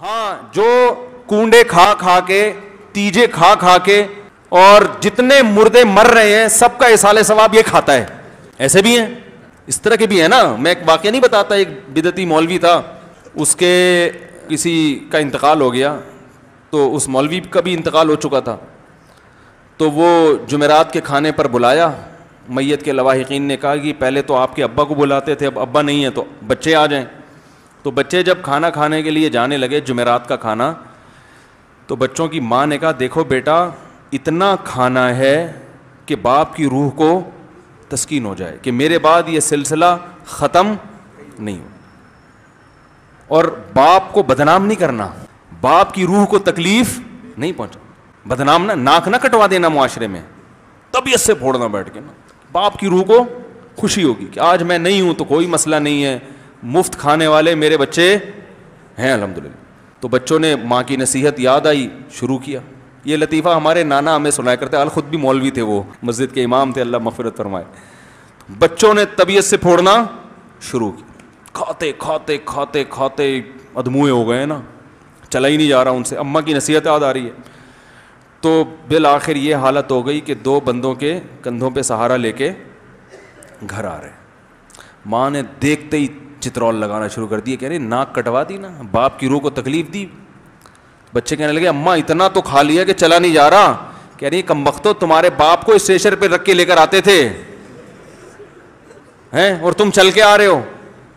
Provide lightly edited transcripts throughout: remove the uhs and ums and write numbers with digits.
ہاں جو کونڈے کھا کھا کے تیجے کھا کھا کے اور جتنے مردے مر رہے ہیں سب کا اصال ثواب یہ کھاتا ہے. ایسے بھی ہیں, اس طرح کے بھی ہیں نا. میں ایک واقعہ نہیں بتاتا, ایک بدعتی مولوی تھا, اس کے کسی کا انتقال ہو گیا, تو اس مولوی کا بھی انتقال ہو چکا تھا. تو وہ جمعرات کے کھانے پر بلایا. میت کے لواحقین نے کہا کہ پہلے تو آپ کے ابا کو بلاتے تھے, اب ابا نہیں ہیں تو بچے آ جائیں. تو بچے جب کھانا کھانے کے لیے جانے لگے, جمعرات کا کھانا, تو بچوں کی ماں نے کہا دیکھو بیٹا اتنا کھانا ہے کہ باپ کی روح کو تسکین ہو جائے کہ میرے بعد یہ سلسلہ ختم نہیں ہو, اور باپ کو بدنام نہیں کرنا, باپ کی روح کو تکلیف نہیں پہنچا, بدنام نہ, ناک نہ کٹوا دینا معاشرے میں, طبیعت سے پھوڑنا بیٹھ کے نا. باپ کی روح کو خوشی ہوگی کہ آج میں نہیں ہوں تو کوئی مسئلہ نہیں ہے, مفت کھانے والے میرے بچے ہیں الحمدللہ. تو بچوں نے ماں کی نصیحت یاد آئی, شروع کیا. یہ لطیفہ ہمارے نانا ہمیں سنایا کرتے, خود بھی مولوی تھے, وہ مسجد کے امام تھے, اللہ مغفرت فرمائے. بچوں نے طبیعت سے پھوڑنا شروع کیا, کھاتے کھاتے کھاتے کھاتے ادموئے ہو گئے نا, چلا ہی نہیں جا رہا ان سے, اماں کی نصیحت یاد آ رہی ہے. تو بالآخر یہ حالت ہو گئی کہ دو بندوں کے کندھوں پہ سہارا لے کے گھر آ رہے ہیں. ماں نے دیکھتے ہی چترول لگانا شروع کر دی, کہہ رہے ناک کٹوا دی نا, باپ کی روح کو تکلیف دی. بچے کہنے لگے اماں اتنا تو کھا لیا کہ چلا نہیں جا رہا. کہہ رہی کمبختو تمہارے باپ کو اسٹیشن پہ رکھ کے لے کر آتے تھے ہیں, اور تم چل کے آ رہے ہو,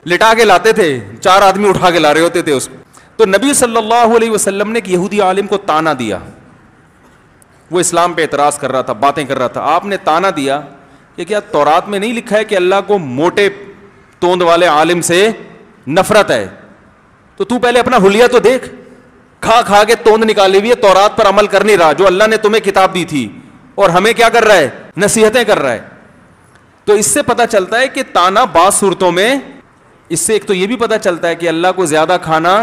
لٹا کے لاتے تھے, 4 آدمی اٹھا کے لا رہے ہوتے تھے اس کو. تو نبی صلی اللہ علیہ وسلم نے ایک یہودی عالم کو تانا دیا, وہ اسلام پہ اعتراض کر رہا تھا, باتیں کر رہا تھا. آپ نے تانا دیا کہ کیا تورات میں نہیں لکھا ہے کہ اللہ کو موٹے توند والے عالم سے نفرت ہے؟ تو پہلے اپنا حلیہ تو دیکھ, کھا کھا کے توند نکالی ہوئی ہے, تورات پر عمل کر نہیں رہا جو اللہ نے تمہیں کتاب دی تھی, اور ہمیں کیا کر رہا ہے, نصیحتیں کر رہا ہے. تو اس سے پتہ چلتا ہے کہ تانا بعض صورتوں میں, اس سے ایک تو یہ بھی پتہ چلتا ہے کہ اللہ کو زیادہ کھانا,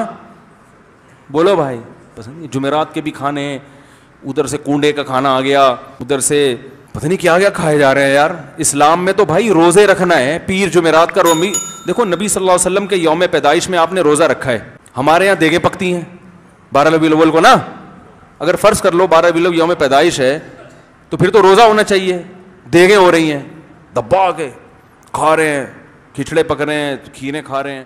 بولو بھائی پسند. جمعرات کے بھی کھانے, ادھر سے کنڈے کا کھانا آ گیا, ادھر سے پتہ نہیں کیا کھائے جا رہے ہیں یار. اسلام میں تو بھائی روزے رکھنا ہے, پیر جمعرات کا رومی. دیکھو نبی صلی اللہ علیہ وسلم کے یوم پیدائش میں آپ نے روزہ رکھا ہے. ہمارے یہاں دیگیں پکتی ہیں 12 ربیع الاول کو نا, اگر فرض کر لو 12 ربیع الاول یوم پیدائش ہے تو پھر تو روزہ ہونا چاہیے. دیگیں ہو رہی ہیں, دبا کے کھا رہے ہیں, کھچڑے پک رہے ہیں, کھیرے کھا رہے ہیں.